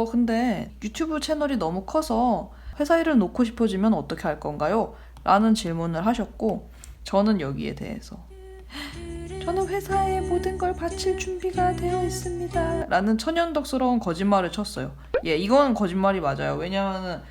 근데 유튜브 채널이 너무 커서 회사 일을 놓고 싶어지면 어떻게 할 건가요? 라는 질문을 하셨고, 저는 여기에 대해서 저는 회사에 모든 걸 바칠 준비가 되어 있습니다 라는 천연덕스러운 거짓말을 쳤어요. 예, 이건 거짓말이 맞아요. 왜냐면은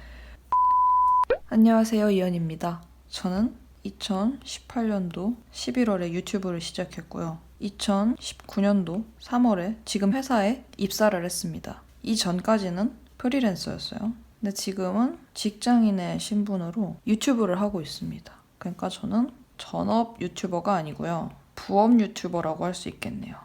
안녕하세요, 이현입니다. 저는 2018년도 11월에 유튜브를 시작했고요. 2019년도 3월에 지금 회사에 입사를 했습니다. 이전까지는 프리랜서였어요. 근데 지금은 직장인의 신분으로 유튜브를 하고 있습니다. 그러니까 저는 전업 유튜버가 아니고요. 부업 유튜버라고 할 수 있겠네요.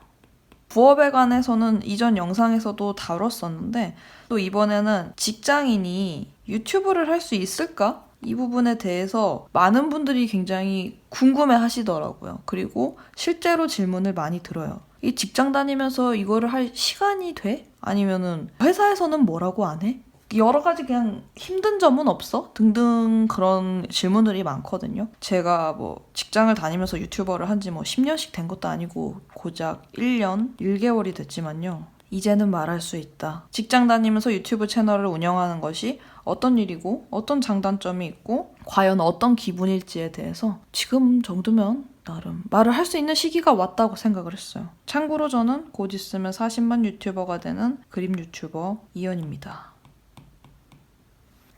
부업에 관해서는 이전 영상에서도 다뤘었는데 또 이번에는 직장인이 유튜브를 할 수 있을까? 이 부분에 대해서 많은 분들이 굉장히 궁금해 하시더라고요. 그리고 실제로 질문을 많이 들어요. 이 직장 다니면서 이거를 할 시간이 돼? 아니면은 회사에서는 뭐라고 안 해? 여러 가지 그냥 힘든 점은 없어? 등등 그런 질문들이 많거든요. 제가 뭐 직장을 다니면서 유튜버를 한지 뭐 10년씩 된 것도 아니고 고작 1년 1개월이 됐지만요. 이제는 말할 수 있다. 직장 다니면서 유튜브 채널을 운영하는 것이 어떤 일이고 어떤 장단점이 있고 과연 어떤 기분일지에 대해서 지금 정도면 나름 말을 할 수 있는 시기가 왔다고 생각을 했어요. 참고로 저는 곧 있으면 40만 유튜버가 되는 그림 유튜버 이현입니다.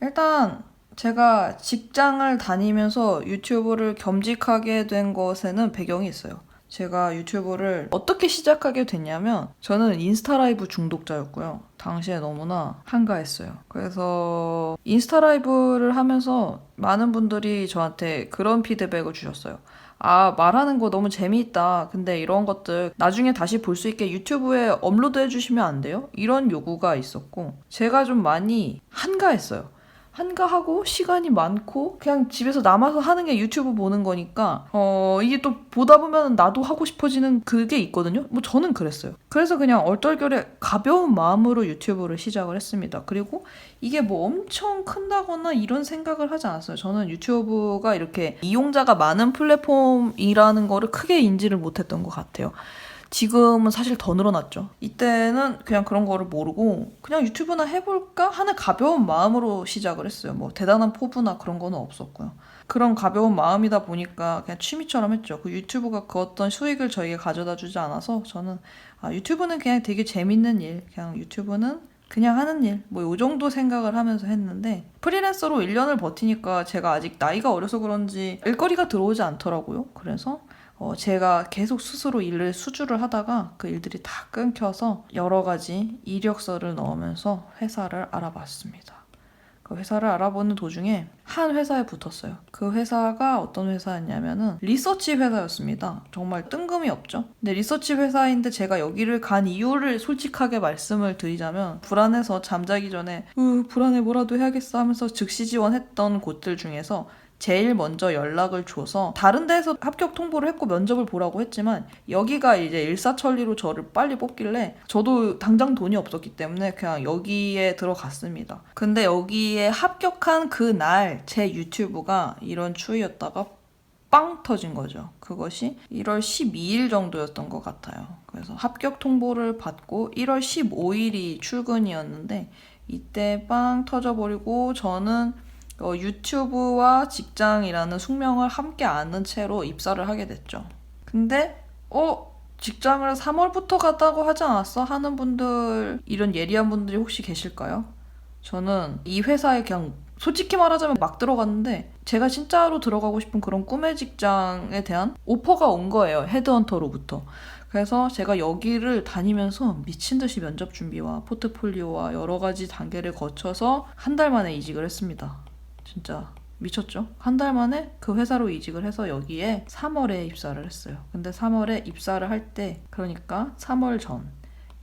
일단 제가 직장을 다니면서 유튜브를 겸직하게 된 것에는 배경이 있어요. 제가 유튜브를 어떻게 시작하게 됐냐면 저는 인스타 라이브 중독자였고요. 당시에 너무나 한가했어요. 그래서 인스타 라이브를 하면서 많은 분들이 저한테 그런 피드백을 주셨어요. 아, 말하는 거 너무 재미있다. 근데 이런 것들 나중에 다시 볼 수 있게 유튜브에 업로드 해주시면 안 돼요? 이런 요구가 있었고 제가 좀 많이 한가했어요. 한가하고 시간이 많고 그냥 집에서 남아서 하는 게 유튜브 보는 거니까 이게 또 보다 보면 나도 하고 싶어지는 그게 있거든요. 뭐 저는 그랬어요. 그래서 그냥 얼떨결에 가벼운 마음으로 유튜브를 시작을 했습니다. 그리고 이게 뭐 엄청 큰다거나 이런 생각을 하지 않았어요. 저는 유튜브가 이렇게 이용자가 많은 플랫폼이라는 거를 크게 인지를 못했던 것 같아요. 지금은 사실 더 늘어났죠. 이때는 그냥 그런 거를 모르고 그냥 유튜브나 해볼까 하는 가벼운 마음으로 시작을 했어요. 뭐 대단한 포부나 그런 거는 없었고요. 그런 가벼운 마음이다 보니까 그냥 취미처럼 했죠. 그 유튜브가 그 어떤 수익을 저에게 가져다 주지 않아서 저는 유튜브는 그냥 되게 재밌는 일, 그냥 유튜브는 그냥 하는 일, 뭐 요 정도 생각을 하면서 했는데 프리랜서로 1년을 버티니까 제가 아직 나이가 어려서 그런지 일거리가 들어오지 않더라고요. 그래서 제가 계속 스스로 일을 수주를 하다가 그 일들이 다 끊겨서 여러 가지 이력서를 넣으면서 회사를 알아봤습니다. 그 회사를 알아보는 도중에 한 회사에 붙었어요. 그 회사가 어떤 회사였냐면은 리서치 회사였습니다. 정말 뜬금이 없죠. 근데 리서치 회사인데 제가 여기를 간 이유를 솔직하게 말씀을 드리자면 불안해서 잠자기 전에 불안해 뭐라도 해야겠어 하면서 즉시 지원했던 곳들 중에서 제일 먼저 연락을 줘서 다른 데에서 합격 통보를 했고 면접을 보라고 했지만 여기가 이제 일사천리로 저를 빨리 뽑길래 저도 당장 돈이 없었기 때문에 그냥 여기에 들어갔습니다. 근데 여기에 합격한 그날 제 유튜브가 이런 추이였다가 빵 터진 거죠. 그것이 1월 12일 정도였던 것 같아요. 그래서 합격 통보를 받고 1월 15일이 출근이었는데 이때 빵 터져버리고 저는 유튜브와 직장이라는 숙명을 함께 아는 채로 입사를 하게 됐죠. 근데 직장을 3월부터 갔다고 하지 않았어? 하는 분들, 이런 예리한 분들이 혹시 계실까요? 저는 이 회사에 그냥 솔직히 말하자면 막 들어갔는데 제가 진짜로 들어가고 싶은 그런 꿈의 직장에 대한 오퍼가 온 거예요. 헤드헌터로부터. 그래서 제가 여기를 다니면서 미친 듯이 면접 준비와 포트폴리오와 여러 가지 단계를 거쳐서 한 달 만에 이직을 했습니다. 진짜 미쳤죠? 한 달 만에 그 회사로 이직을 해서 여기에 3월에 입사를 했어요. 근데 3월에 입사를 할 때, 그러니까 3월 전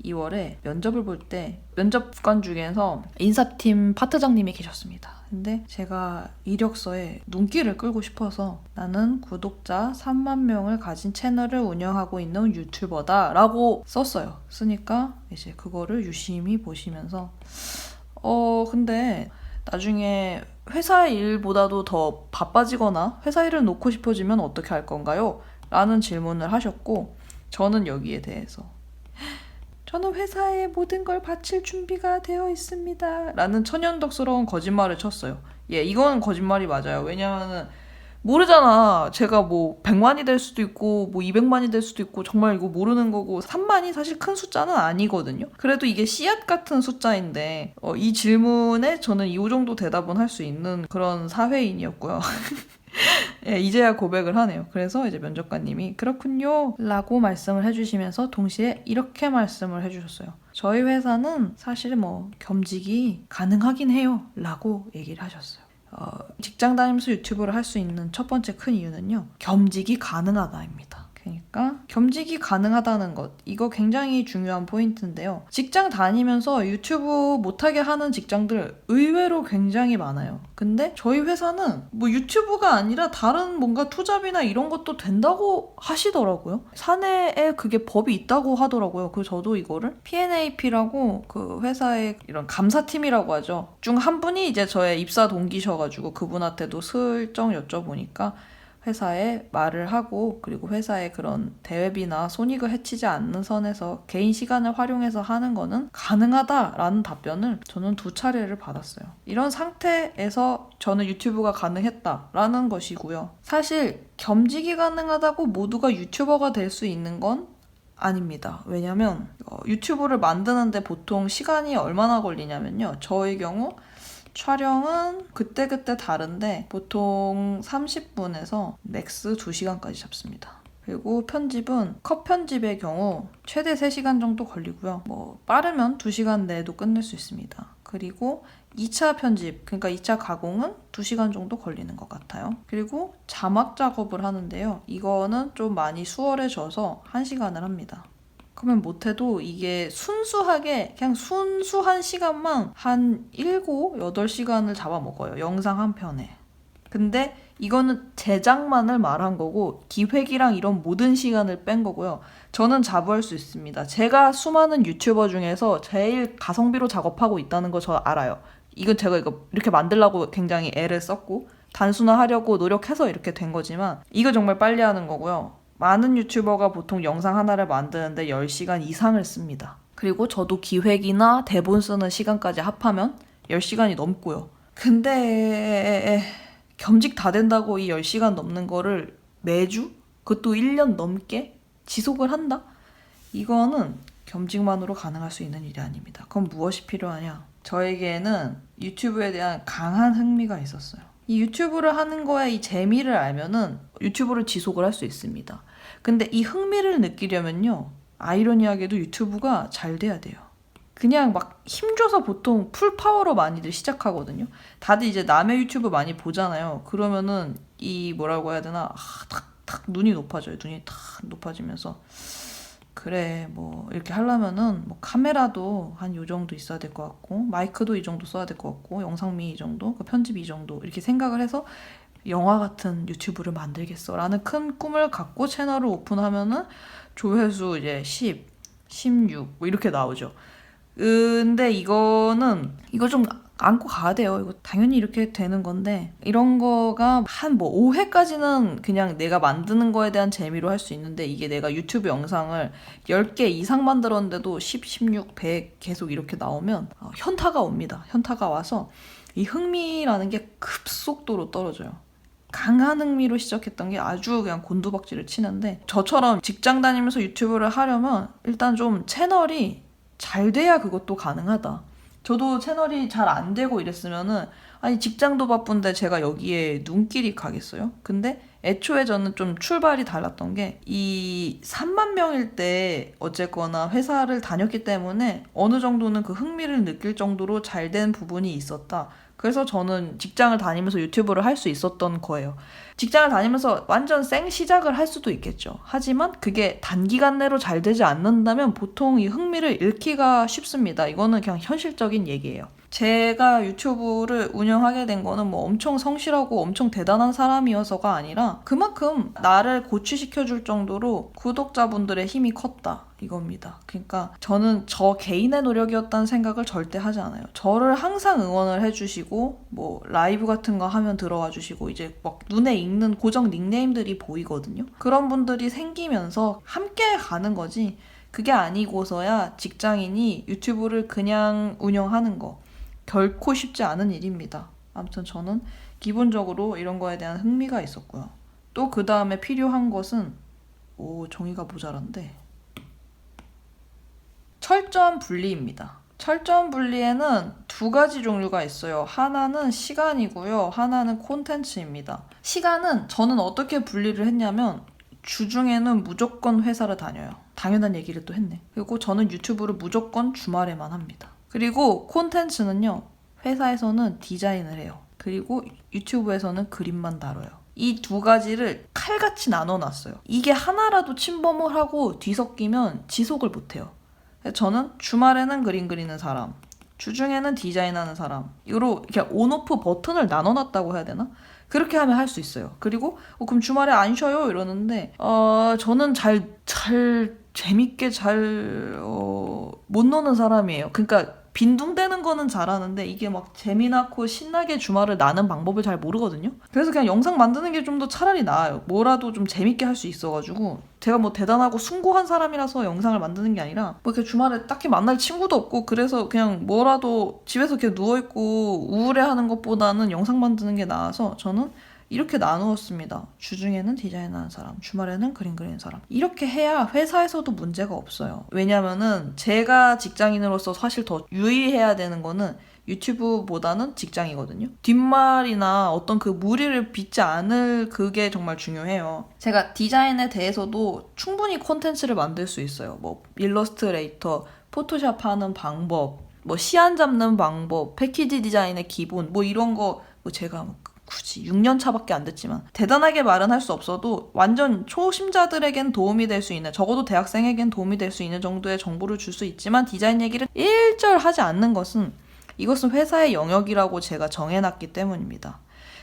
2월에 면접을 볼 때 면접관 중에서 인사팀 파트장님이 계셨습니다. 근데 제가 이력서에 눈길을 끌고 싶어서 나는 구독자 3만 명을 가진 채널을 운영하고 있는 유튜버다 라고 썼어요. 쓰니까 이제 그거를 유심히 보시면서 근데 나중에 회사 일보다도 더 바빠지거나 회사 일을 놓고 싶어지면 어떻게 할 건가요? 라는 질문을 하셨고 저는 여기에 대해서 저는 회사에 모든 걸 바칠 준비가 되어 있습니다. 라는 천연덕스러운 거짓말을 쳤어요. 예, 이건 거짓말이 맞아요. 왜냐면은 모르잖아. 제가 뭐 100만이 될 수도 있고 뭐 200만이 될 수도 있고 정말 이거 모르는 거고 3만이 사실 큰 숫자는 아니거든요. 그래도 이게 씨앗 같은 숫자인데 이 질문에 저는 이 정도 대답은 할 수 있는 그런 사회인이었고요. 예, 이제야 고백을 하네요. 그래서 이제 면접관님이 그렇군요 라고 말씀을 해주시면서 동시에 이렇게 말씀을 해주셨어요. 저희 회사는 사실 뭐 겸직이 가능하긴 해요 라고 얘기를 하셨어요. 직장 다니면서 유튜브를 할 수 있는 첫 번째 큰 이유는요. 겸직이 가능하다입니다. 그러니까 겸직이 가능하다는 것, 이거 굉장히 중요한 포인트인데요. 직장 다니면서 유튜브 못하게 하는 직장들 의외로 굉장히 많아요. 근데 저희 회사는 뭐 유튜브가 아니라 다른 뭔가 투잡이나 이런 것도 된다고 하시더라고요. 사내에 그게 법이 있다고 하더라고요. 그래서 저도 이거를 P&AP라고 그 회사의 이런 감사팀이라고 하죠. 중 한 분이 이제 저의 입사 동기셔가지고 그분한테도 슬쩍 여쭤보니까 회사에 말을 하고 그리고 회사의 그런 대외비나 손익을 해치지 않는 선에서 개인 시간을 활용해서 하는 거는 가능하다라는 답변을 저는 2차례를 받았어요. 이런 상태에서 저는 유튜브가 가능했다라는 것이고요. 사실 겸직이 가능하다고 모두가 유튜버가 될 수 있는 건 아닙니다. 왜냐면 유튜브를 만드는데 보통 시간이 얼마나 걸리냐면요. 저의 경우 촬영은 그때그때 다른데 보통 30분에서 맥스 2시간까지 잡습니다. 그리고 편집은 컷 편집의 경우 최대 3시간 정도 걸리고요. 뭐 빠르면 2시간 내에도 끝낼 수 있습니다. 그리고 2차 편집, 그러니까 2차 가공은 2시간 정도 걸리는 것 같아요. 그리고 자막 작업을 하는데요. 이거는 좀 많이 수월해져서 1시간을 합니다. 그러면 못해도 이게 순수하게 그냥 순수한 시간만 한 7, 8시간을 잡아먹어요. 영상 한 편에. 근데 이거는 제작만을 말한 거고 기획이랑 이런 모든 시간을 뺀 거고요. 저는 자부할 수 있습니다. 제가 수많은 유튜버 중에서 제일 가성비로 작업하고 있다는 거 저 알아요. 이건 제가 이거 이렇게 만들려고 굉장히 애를 썼고 단순화하려고 노력해서 이렇게 된 거지만 이거 정말 빨리 하는 거고요. 많은 유튜버가 보통 영상 하나를 만드는데 10시간 이상을 씁니다. 그리고 저도 기획이나 대본 쓰는 시간까지 합하면 10시간이 넘고요. 근데 겸직 다 된다고 이 10시간 넘는 거를 매주? 그것도 1년 넘게 지속을 한다? 이거는 겸직만으로 가능할 수 있는 일이 아닙니다. 그럼 무엇이 필요하냐? 저에게는 유튜브에 대한 강한 흥미가 있었어요. 이 유튜브를 하는 거에 이 재미를 알면은 유튜브를 지속을 할 수 있습니다. 근데 이 흥미를 느끼려면요. 아이러니하게도 유튜브가 잘 돼야 돼요. 그냥 막 힘줘서 보통 풀파워로 많이들 시작하거든요. 다들 이제 남의 유튜브 많이 보잖아요. 그러면은 이 뭐라고 해야 되나 탁 눈이 높아져요. 눈이 탁 높아지면서 그래 뭐 이렇게 하려면은 뭐 카메라도 한 요 정도 있어야 될 것 같고 마이크도 이 정도 써야 될 것 같고 영상미 이 정도 그 편집 이 정도 이렇게 생각을 해서 영화 같은 유튜브를 만들겠어 라는 큰 꿈을 갖고 채널을 오픈하면은 조회수 이제 10, 16 뭐 이렇게 나오죠. 근데 이거 좀 안고 가야 돼요. 이거 당연히 이렇게 되는 건데 이런 거가 한 뭐 5회까지는 그냥 내가 만드는 거에 대한 재미로 할 수 있는데 이게 내가 유튜브 영상을 10개 이상 만들었는데도 10, 16, 100 계속 이렇게 나오면 현타가 옵니다. 현타가 와서 이 흥미라는 게 급속도로 떨어져요. 강한 흥미로 시작했던 게 아주 그냥 곤두박질을 치는데 저처럼 직장 다니면서 유튜브를 하려면 일단 좀 채널이 잘 돼야 그것도 가능하다. 저도 채널이 잘 안 되고 이랬으면은 아니 직장도 바쁜데 제가 여기에 눈길이 가겠어요? 근데 애초에 저는 좀 출발이 달랐던 게 이 3만 명일 때 어쨌거나 회사를 다녔기 때문에 어느 정도는 그 흥미를 느낄 정도로 잘 된 부분이 있었다. 그래서 저는 직장을 다니면서 유튜브를 할 수 있었던 거예요. 직장을 다니면서 완전 생 시작을 할 수도 있겠죠. 하지만 그게 단기간 내로 잘 되지 않는다면 보통 이 흥미를 잃기가 쉽습니다. 이거는 그냥 현실적인 얘기예요. 제가 유튜브를 운영하게 된 거는 뭐 엄청 성실하고 엄청 대단한 사람이어서가 아니라 그만큼 나를 고취시켜줄 정도로 구독자분들의 힘이 컸다. 이겁니다. 그러니까 저는 저 개인의 노력이었다는 생각을 절대 하지 않아요. 저를 항상 응원을 해주시고 뭐 라이브 같은 거 하면 들어와 주시고 이제 막 눈에 익는 고정 닉네임들이 보이거든요. 그런 분들이 생기면서 함께 가는 거지 그게 아니고서야 직장인이 유튜브를 그냥 운영하는 거 결코 쉽지 않은 일입니다. 아무튼 저는 기본적으로 이런 거에 대한 흥미가 있었고요. 또 그 다음에 필요한 것은 종이가 모자란데 철저한 분리입니다. 철저한 분리에는 두 가지 종류가 있어요. 하나는 시간이고요. 하나는 콘텐츠입니다. 시간은 저는 어떻게 분리를 했냐면 주중에는 무조건 회사를 다녀요. 당연한 얘기를 또 했네. 그리고 저는 유튜브를 무조건 주말에만 합니다. 그리고 콘텐츠는요. 회사에서는 디자인을 해요. 그리고 유튜브에서는 그림만 다뤄요. 이 두 가지를 칼같이 나눠놨어요. 이게 하나라도 침범을 하고 뒤섞이면 지속을 못해요. 저는 주말에는 그림 그리는 사람, 주중에는 디자인하는 사람, 이로 이렇게 온오프 버튼을 나눠놨다고 해야 되나? 그렇게 하면 할 수 있어요. 그리고 그럼 주말에 안 쉬어요? 이러는데 저는 재밌게 못 노는 사람이에요. 그러니까 빈둥대는 거는 잘하는데 이게 막 재미나고 신나게 주말을 나는 방법을 잘 모르거든요. 그래서 그냥 영상 만드는 게 좀 더 차라리 나아요. 뭐라도 좀 재밌게 할 수 있어가지고 제가 뭐 대단하고 숭고한 사람이라서 영상을 만드는 게 아니라 뭐 이렇게 주말에 딱히 만날 친구도 없고 그래서 그냥 뭐라도 집에서 이렇게 누워있고 우울해하는 것보다는 영상 만드는 게 나아서 저는 이렇게 나누었습니다. 주중에는 디자인하는 사람, 주말에는 그림 그리는 사람. 이렇게 해야 회사에서도 문제가 없어요. 왜냐면은 제가 직장인으로서 사실 더 유의해야 되는 거는 유튜브보다는 직장이거든요. 뒷말이나 어떤 그 무리를 빚지 않을 그게 정말 중요해요. 제가 디자인에 대해서도 충분히 콘텐츠를 만들 수 있어요. 뭐 일러스트레이터, 포토샵 하는 방법, 뭐 시안 잡는 방법, 패키지 디자인의 기본, 뭐 이런 거 제가 굳이 6년 차밖에 안 됐지만 대단하게 말은 할 수 없어도 완전 초심자들에겐 도움이 될 수 있는, 적어도 대학생에겐 도움이 될 수 있는 정도의 정보를 줄 수 있지만 디자인 얘기를 일절 하지 않는 것은 이것은 회사의 영역이라고 제가 정해놨기 때문입니다.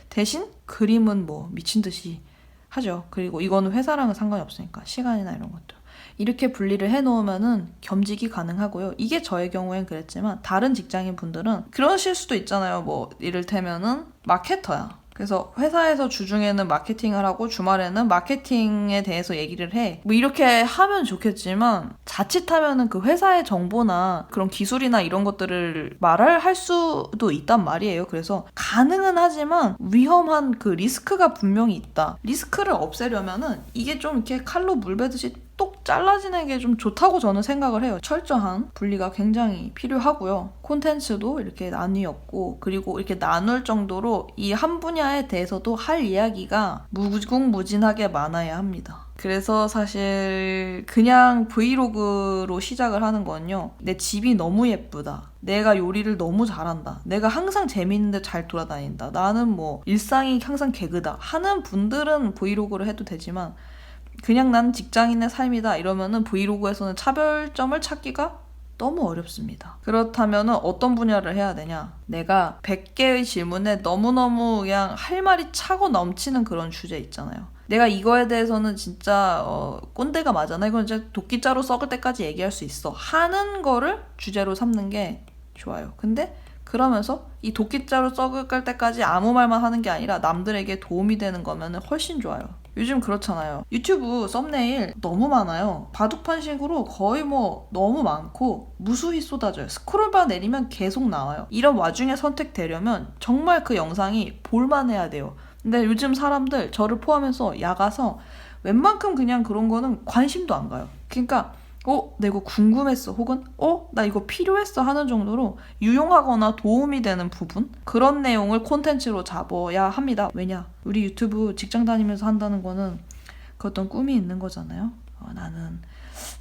대신 그림은 뭐 미친 듯이 하죠. 그리고 이거는 회사랑은 상관이 없으니까 시간이나 이런 것도 이렇게 분리를 해놓으면은 겸직이 가능하고요. 이게 저의 경우엔 그랬지만 다른 직장인 분들은 그러실 수도 있잖아요. 뭐 이를테면은 마케터야. 그래서 회사에서 주중에는 마케팅을 하고 주말에는 마케팅에 대해서 얘기를 해. 뭐 이렇게 하면 좋겠지만 자칫하면은 그 회사의 정보나 그런 기술이나 이런 것들을 말할 수도 있단 말이에요. 그래서 가능은 하지만 위험한 그 리스크가 분명히 있다. 리스크를 없애려면은 이게 좀 이렇게 칼로 물 베듯이 똑 잘라지는 게 좀 좋다고 저는 생각을 해요. 철저한 분리가 굉장히 필요하고요. 콘텐츠도 이렇게 나뉘었고 그리고 이렇게 나눌 정도로 이 한 분야에 대해서도 할 이야기가 무궁무진하게 많아야 합니다. 그래서 사실 그냥 브이로그로 시작을 하는 건요. 내 집이 너무 예쁘다. 내가 요리를 너무 잘한다. 내가 항상 재밌는데 잘 돌아다닌다. 나는 뭐 일상이 항상 개그다 하는 분들은 브이로그를 해도 되지만 그냥 난 직장인의 삶이다 이러면은 브이로그에서는 차별점을 찾기가 너무 어렵습니다. 그렇다면 어떤 분야를 해야 되냐? 내가 100개의 질문에 너무너무 그냥 할 말이 차고 넘치는 그런 주제 있잖아요. 내가 이거에 대해서는 진짜 꼰대가 맞아. 이건 이제 도끼자루 썩을 때까지 얘기할 수 있어. 하는 거를 주제로 삼는 게 좋아요. 근데 그러면서 이 도끼자루 썩을 때까지 아무 말만 하는 게 아니라 남들에게 도움이 되는 거면 훨씬 좋아요. 요즘 그렇잖아요. 유튜브 썸네일 너무 많아요. 바둑판식으로 거의 뭐 너무 많고 무수히 쏟아져요. 스크롤바 내리면 계속 나와요. 이런 와중에 선택되려면 정말 그 영상이 볼만해야 돼요. 근데 요즘 사람들 저를 포함해서 야가서 웬만큼 그냥 그런 거는 관심도 안 가요. 그러니까 나 이거 궁금했어. 혹은 나 이거 필요했어 하는 정도로 유용하거나 도움이 되는 부분? 그런 내용을 콘텐츠로 잡아야 합니다. 왜냐? 우리 유튜브 직장 다니면서 한다는 거는 그 어떤 꿈이 있는 거잖아요. 나는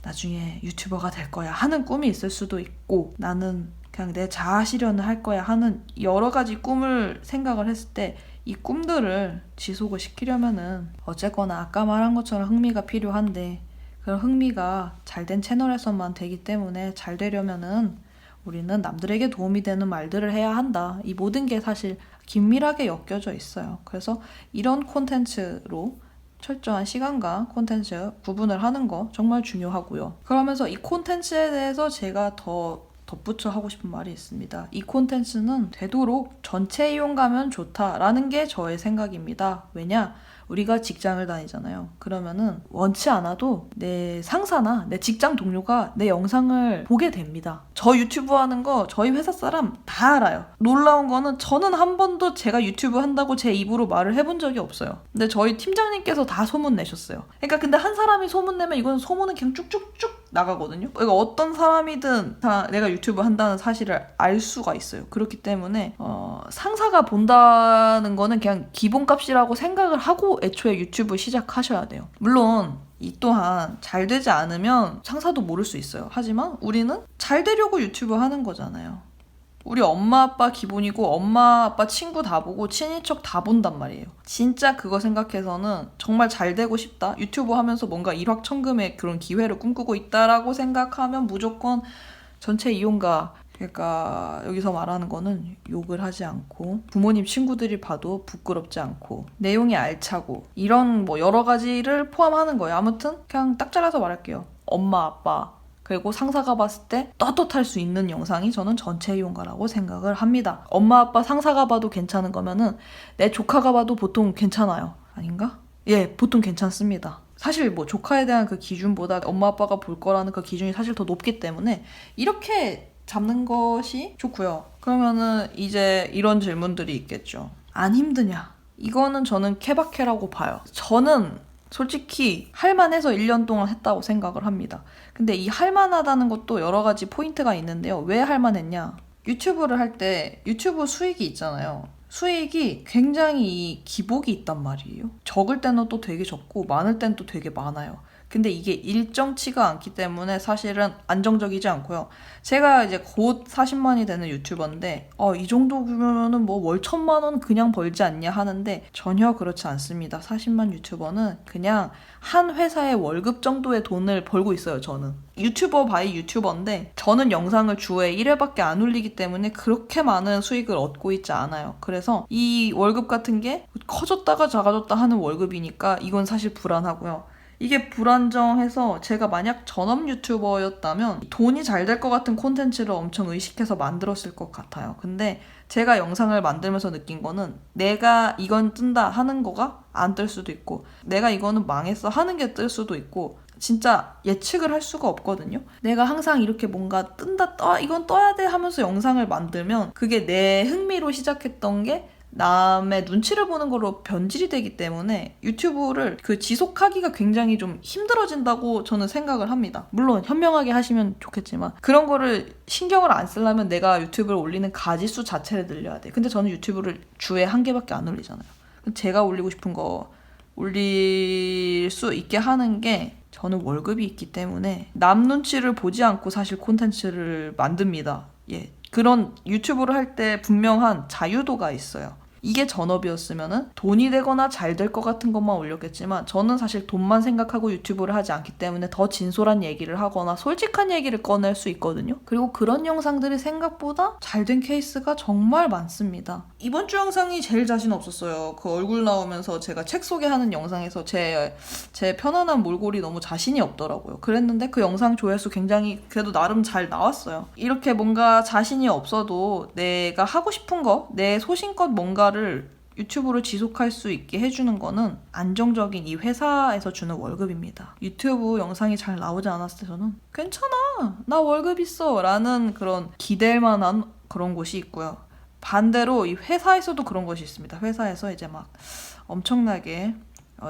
나중에 유튜버가 될 거야 하는 꿈이 있을 수도 있고 나는 그냥 내 자아 실현을 할 거야 하는 여러 가지 꿈을 생각을 했을 때 이 꿈들을 지속을 시키려면은 어쨌거나 아까 말한 것처럼 흥미가 필요한데 그런 흥미가 잘된 채널에서만 되기 때문에 잘 되려면은 우리는 남들에게 도움이 되는 말들을 해야 한다. 이 모든 게 사실 긴밀하게 엮여져 있어요. 그래서 이런 콘텐츠로 철저한 시간과 콘텐츠 구분을 하는 거 정말 중요하고요. 그러면서 이 콘텐츠에 대해서 제가 더 덧붙여 하고 싶은 말이 있습니다. 이 콘텐츠는 되도록 전체 이용가면 좋다라는 게 저의 생각입니다. 왜냐? 우리가 직장을 다니잖아요. 그러면은 원치 않아도 내 상사나 내 직장 동료가 내 영상을 보게 됩니다. 저 유튜브 하는 거 저희 회사 사람 다 알아요. 놀라운 거는 저는 한 번도 제가 유튜브 한다고 제 입으로 말을 해본 적이 없어요. 근데 저희 팀장님께서 다 소문 내셨어요. 그러니까 근데 한 사람이 소문 내면 이건 소문은 그냥 쭉쭉쭉 나가거든요. 그러니까 어떤 사람이든 다 내가 유튜브 한다는 사실을 알 수가 있어요. 그렇기 때문에 상사가 본다는 거는 그냥 기본값이라고 생각을 하고 애초에 유튜브 시작하셔야 돼요. 물론 이 또한 잘 되지 않으면 상사도 모를 수 있어요. 하지만 우리는 잘 되려고 유튜브 하는 거잖아요. 우리 엄마 아빠 기본이고 엄마 아빠 친구 다 보고 친인척 다 본단 말이에요. 진짜 그거 생각해서는 정말 잘 되고 싶다. 유튜브 하면서 뭔가 일확천금의 그런 기회를 꿈꾸고 있다라고 생각하면 무조건 전체 이용가, 그러니까 여기서 말하는 거는 욕을 하지 않고 부모님 친구들이 봐도 부끄럽지 않고 내용이 알차고 이런 뭐 여러 가지를 포함하는 거예요. 아무튼 그냥 딱 잘라서 말할게요. 엄마 아빠 그리고 상사가 봤을 때 떳떳할 수 있는 영상이 저는 전체 이용가라고 생각을 합니다. 엄마 아빠 상사가 봐도 괜찮은 거면은 내 조카가 봐도 보통 괜찮아요. 아닌가? 예, 보통 괜찮습니다. 사실 뭐 조카에 대한 그 기준보다 엄마 아빠가 볼 거라는 그 기준이 사실 더 높기 때문에 이렇게 잡는 것이 좋고요. 그러면은 이제 이런 질문들이 있겠죠. 안 힘드냐? 이거는 저는 케바케라고 봐요. 저는 솔직히 할만해서 1년 동안 했다고 생각을 합니다. 근데 이 할만하다는 것도 여러 가지 포인트가 있는데요. 왜 할만했냐? 유튜브를 할 때 유튜브 수익이 있잖아요. 수익이 굉장히 기복이 있단 말이에요. 적을 때는 또 되게 적고 많을 때는 또 되게 많아요. 근데 이게 일정치가 않기 때문에 사실은 안정적이지 않고요. 제가 이제 곧 40만이 되는 유튜버인데 이 정도면은 뭐 월 1,000만 원 그냥 벌지 않냐 하는데 전혀 그렇지 않습니다. 40만 유튜버는 그냥 한 회사의 월급 정도의 돈을 벌고 있어요. 저는 유튜버 바이 유튜버인데 저는 영상을 주에 1회밖에 안 올리기 때문에 그렇게 많은 수익을 얻고 있지 않아요. 그래서 이 월급 같은 게 커졌다가 작아졌다 하는 월급이니까 이건 사실 불안하고요. 이게 불안정해서 제가 만약 전업 유튜버였다면 돈이 잘 될 것 같은 콘텐츠를 엄청 의식해서 만들었을 것 같아요. 근데 제가 영상을 만들면서 느낀 거는 내가 이건 뜬다 하는 거가 안 뜰 수도 있고 내가 이거는 망했어 하는 게 뜰 수도 있고 진짜 예측을 할 수가 없거든요. 내가 항상 이렇게 뭔가 뜬다, 이건 떠야 돼 하면서 영상을 만들면 그게 내 흥미로 시작했던 게 남의 눈치를 보는 걸로 변질이 되기 때문에 유튜브를 지속하기가 굉장히 좀 힘들어진다고 저는 생각을 합니다. 물론 현명하게 하시면 좋겠지만 그런 거를 신경을 안 쓰려면 내가 유튜브를 올리는 가지수 자체를 늘려야 돼. 근데 저는 유튜브를 주에 1개밖에 안 올리잖아요. 제가 올리고 싶은 거 올릴 수 있게 하는 게 저는 월급이 있기 때문에 남 눈치를 보지 않고 사실 콘텐츠를 만듭니다. 예, 그런 유튜브를 할 때 분명한 자유도가 있어요. 이게 전업이었으면은 돈이 되거나 잘 될 것 같은 것만 올렸겠지만 저는 사실 돈만 생각하고 유튜브를 하지 않기 때문에 더 진솔한 얘기를 하거나 솔직한 얘기를 꺼낼 수 있거든요. 그리고 그런 영상들이 생각보다 잘 된 케이스가 정말 많습니다. 이번 주 영상이 제일 자신 없었어요. 그 얼굴 나오면서 제가 책 소개하는 영상에서 제 편안한 몰골이 너무 자신이 없더라고요. 그랬는데 그 영상 조회수 굉장히 그래도 나름 잘 나왔어요. 이렇게 뭔가 자신이 없어도 내가 하고 싶은 거, 내 소신껏 뭔가를 유튜브로 지속할 수 있게 해주는 거는 안정적인 이 회사에서 주는 월급입니다. 유튜브 영상이 잘 나오지 않았을 때 저는 괜찮아, 나 월급 있어 라는 그런 기댈 만한 그런 곳이 있고요. 반대로 이 회사에서도 그런 것이 있습니다. 회사에서 이제 막 엄청나게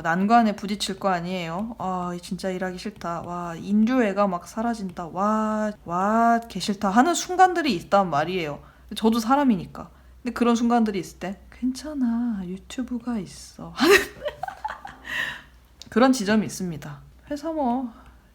난관에 부딪힐 거 아니에요. 진짜 일하기 싫다. 와, 인류애가 막 사라진다. 와, 개 싫다 하는 순간들이 있단 말이에요. 저도 사람이니까. 근데 그런 순간들이 있을 때 괜찮아, 유튜브가 있어 하는 그런 지점이 있습니다. 회사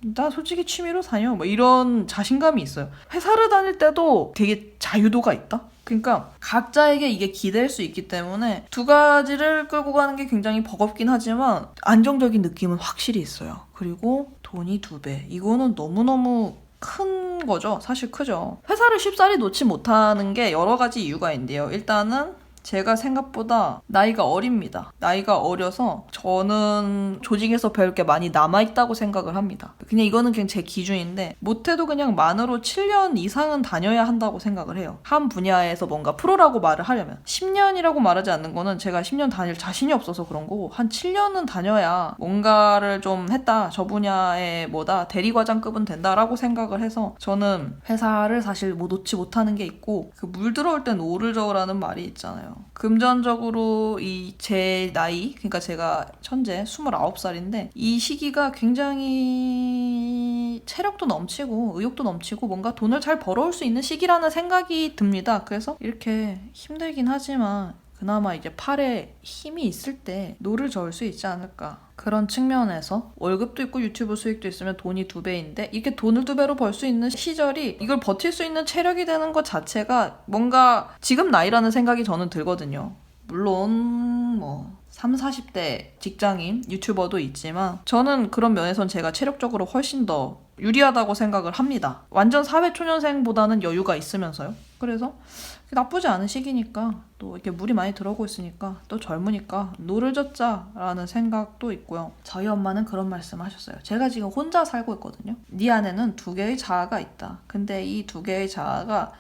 나 솔직히 취미로 다녀 이런 자신감이 있어요. 회사를 다닐 때도 되게 자유도가 있다? 그러니까 각자에게 이게 기댈 수 있기 때문에 두 가지를 끌고 가는 게 굉장히 버겁긴 하지만 안정적인 느낌은 확실히 있어요. 그리고 돈이 2배. 이거는 너무너무 큰 거죠. 사실 크죠. 회사를 쉽사리 놓지 못하는 게 여러 가지 이유가 있는데요. 일단은 제가 생각보다 나이가 어립니다. 나이가 어려서 저는 조직에서 배울 게 많이 남아있다고 생각을 합니다. 그냥 이거는 그냥 제 기준인데 못해도 그냥 만으로 7년 이상은 다녀야 한다고 생각을 해요. 한 분야에서 뭔가 프로라고 말을 하려면 10년이라고 말하지 않는 거는 제가 10년 다닐 자신이 없어서 그런 거고 한 7년은 다녀야 뭔가를 좀 했다. 저 분야에 뭐다. 대리과장급은 된다라고 생각을 해서 저는 회사를 사실 뭐 놓지 못하는 게 있고 그 물 들어올 땐 오를 저으라는 말이 있잖아요. 금전적으로 이 제 나이, 그러니까 제가 현재 29살인데 이 시기가 굉장히 체력도 넘치고 의욕도 넘치고 뭔가 돈을 잘 벌어올 수 있는 시기라는 생각이 듭니다. 그래서 이렇게 힘들긴 하지만 그나마 이제 팔에 힘이 있을 때 노를 저을 수 있지 않을까. 그런 측면에서 월급도 있고 유튜브 수익도 있으면 돈이 2배인데 이게 돈을 2배로 벌 수 있는 시절이 이걸 버틸 수 있는 체력이 되는 것 자체가 뭔가 지금 나이라는 생각이 저는 들거든요. 물론 뭐 30, 40대 직장인 유튜버도 있지만 저는 그런 면에선 제가 체력적으로 훨씬 더 유리하다고 생각을 합니다. 완전 사회초년생보다는 여유가 있으면서요. 그래서 나쁘지 않은 시기니까 또 이렇게 물이 많이 들어오고 있으니까 또 젊으니까 노를 젓자라는 생각도 있고요. 저희 엄마는 그런 말씀 하셨어요. 제가 지금 혼자 살고 있거든요. 네 안에는 2개의 자아가 있다. 근데 이 2개의 자아가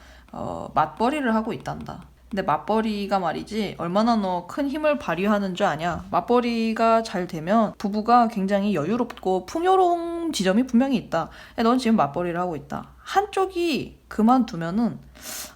맞벌이를 하고 있단다. 근데 맞벌이가 말이지 얼마나 너 큰 힘을 발휘하는 줄 아냐. 맞벌이가 잘 되면 부부가 굉장히 여유롭고 풍요로운 지점이 분명히 있다. 넌 지금 맞벌이를 하고 있다. 한쪽이 그만두면은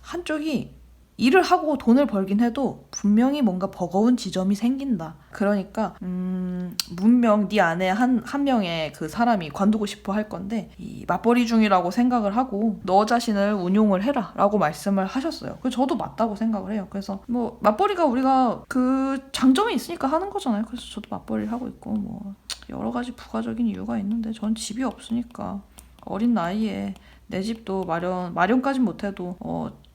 한쪽이 일을 하고 돈을 벌긴 해도 분명히 뭔가 버거운 지점이 생긴다. 그러니까 문명 네 안에 한 명의 그 사람이 관두고 싶어 할 건데 이 맞벌이 중이라고 생각을 하고 너 자신을 운용을 해라 라고 말씀을 하셨어요. 그래서 저도 맞다고 생각을 해요. 그래서 뭐 맞벌이가 우리가 그 장점이 있으니까 하는 거잖아요. 그래서 저도 맞벌이를 하고 있고 뭐 여러 가지 부가적인 이유가 있는데 전 집이 없으니까 어린 나이에 내 집도 마련까진 못해도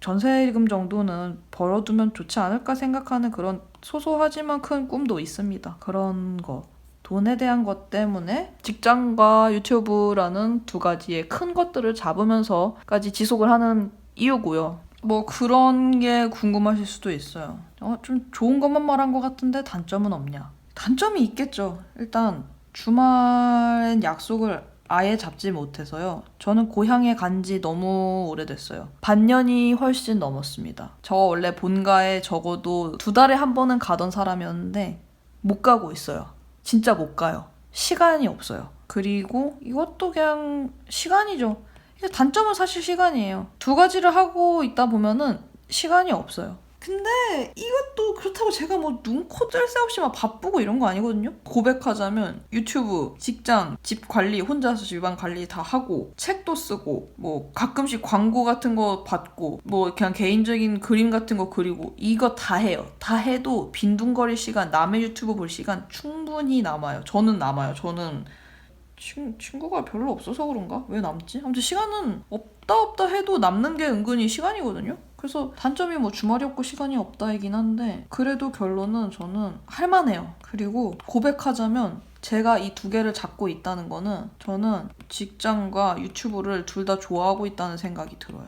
전세금 정도는 벌어두면 좋지 않을까 생각하는 그런 소소하지만 큰 꿈도 있습니다. 그런 거. 돈에 대한 것 때문에 직장과 유튜브라는 2가지의 큰 것들을 잡으면서까지 지속을 하는 이유고요. 뭐 그런 게 궁금하실 수도 있어요. 좀 좋은 것만 말한 것 같은데 단점은 없냐? 단점이 있겠죠. 일단 주말엔 약속을 아예 잡지 못해서요. 저는 고향에 간 지 너무 오래됐어요. 반년이 훨씬 넘었습니다. 저 원래 본가에 적어도 2달에 한 번은 가던 사람이었는데 못 가고 있어요. 진짜 못 가요. 시간이 없어요. 그리고 이것도 그냥 시간이죠. 단점은 사실 시간이에요. 2가지를 하고 있다 보면은 시간이 없어요. 근데 이것도 그렇다고 제가 뭐 눈코 뜰 새 없이 막 바쁘고 이런 거 아니거든요. 고백하자면 유튜브, 직장, 집 관리, 혼자서 집안 관리 다 하고 책도 쓰고 뭐 가끔씩 광고 같은 거 받고 뭐 그냥 개인적인 그림 같은 거 그리고 이거 다 해요. 다 해도 빈둥거릴 시간, 남의 유튜브 볼 시간 충분히 남아요. 저는 남아요. 저는 친구가 별로 없어서 그런가? 왜 남지? 아무튼 시간은 없다 해도 남는 게 은근히 시간이거든요. 그래서 단점이 뭐 주말이 없고 시간이 없다이긴 한데 그래도 결론은 저는 할만해요. 그리고 고백하자면 제가 이 2개를 잡고 있다는 거는 저는 직장과 유튜브를 둘 다 좋아하고 있다는 생각이 들어요.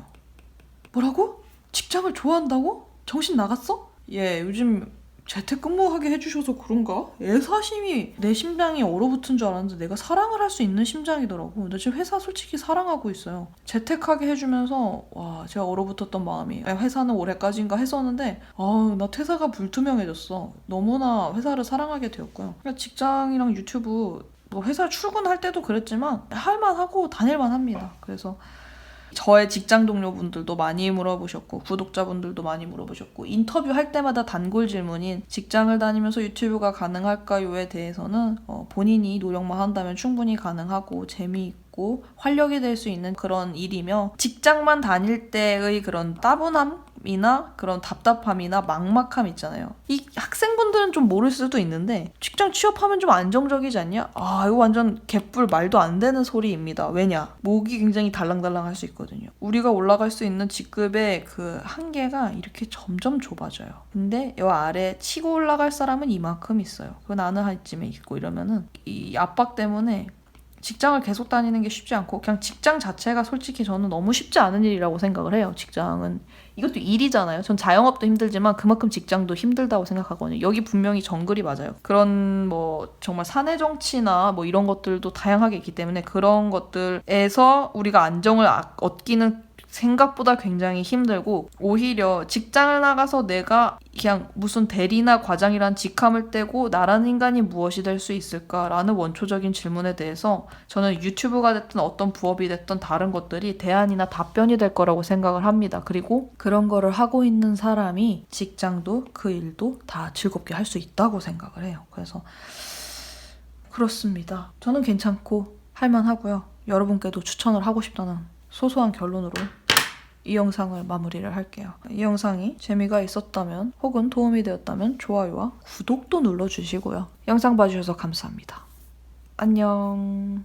뭐라고? 직장을 좋아한다고? 정신 나갔어? 예, 요즘 재택근무하게 해주셔서 그런가? 애사심이 내 심장이 얼어붙은 줄 알았는데 내가 사랑을 할 수 있는 심장이더라고. 근데 지금 회사 솔직히 사랑하고 있어요. 재택하게 해주면서 와 제가 얼어붙었던 마음이 회사는 올해까지인가 했었는데 나 퇴사가 불투명해졌어. 너무나 회사를 사랑하게 되었고요. 그러니까 직장이랑 유튜브 뭐 회사 출근할 때도 그랬지만 할만하고 다닐만 합니다. 그래서 저의 직장 동료분들도 많이 물어보셨고 구독자분들도 많이 물어보셨고 인터뷰할 때마다 단골 질문인 직장을 다니면서 유튜브가 가능할까요에 대해서는 본인이 노력만 한다면 충분히 가능하고 재미있고 활력이 될 수 있는 그런 일이며 직장만 다닐 때의 그런 따분함이나 그런 답답함이나 막막함 있잖아요. 이 학생분들은 좀 모를 수도 있는데 직장 취업하면 좀 안정적이지 않냐? 이거 완전 개뿔 말도 안 되는 소리입니다. 왜냐? 목이 굉장히 달랑달랑 할 수 있거든요. 우리가 올라갈 수 있는 직급의 그 한계가 이렇게 점점 좁아져요. 근데 이 아래 치고 올라갈 사람은 이만큼 있어요. 그 나는 한 이쯤에 있고 이러면은 이 압박 때문에 직장을 계속 다니는 게 쉽지 않고 그냥 직장 자체가 솔직히 저는 너무 쉽지 않은 일이라고 생각을 해요. 직장은 이것도 일이잖아요. 전 자영업도 힘들지만 그만큼 직장도 힘들다고 생각하거든요. 여기 분명히 정글이 맞아요. 그런 뭐 정말 사내 정치나 뭐 이런 것들도 다양하게 있기 때문에 그런 것들에서 우리가 안정을 얻기는 생각보다 굉장히 힘들고, 오히려 직장을 나가서 내가 그냥 무슨 대리나 과장이란 직함을 떼고 나라는 인간이 무엇이 될 수 있을까라는 원초적인 질문에 대해서 저는 유튜브가 됐든 어떤 부업이 됐든 다른 것들이 대안이나 답변이 될 거라고 생각을 합니다. 그리고 그런 거를 하고 있는 사람이 직장도 그 일도 다 즐겁게 할 수 있다고 생각을 해요. 그래서 그렇습니다. 저는 괜찮고 할만하고요. 여러분께도 추천을 하고 싶다는 소소한 결론으로 이 영상을 마무리를 할게요. 이 영상이 재미가 있었다면 혹은 도움이 되었다면 좋아요와 구독도 눌러주시고요. 영상 봐주셔서 감사합니다. 안녕.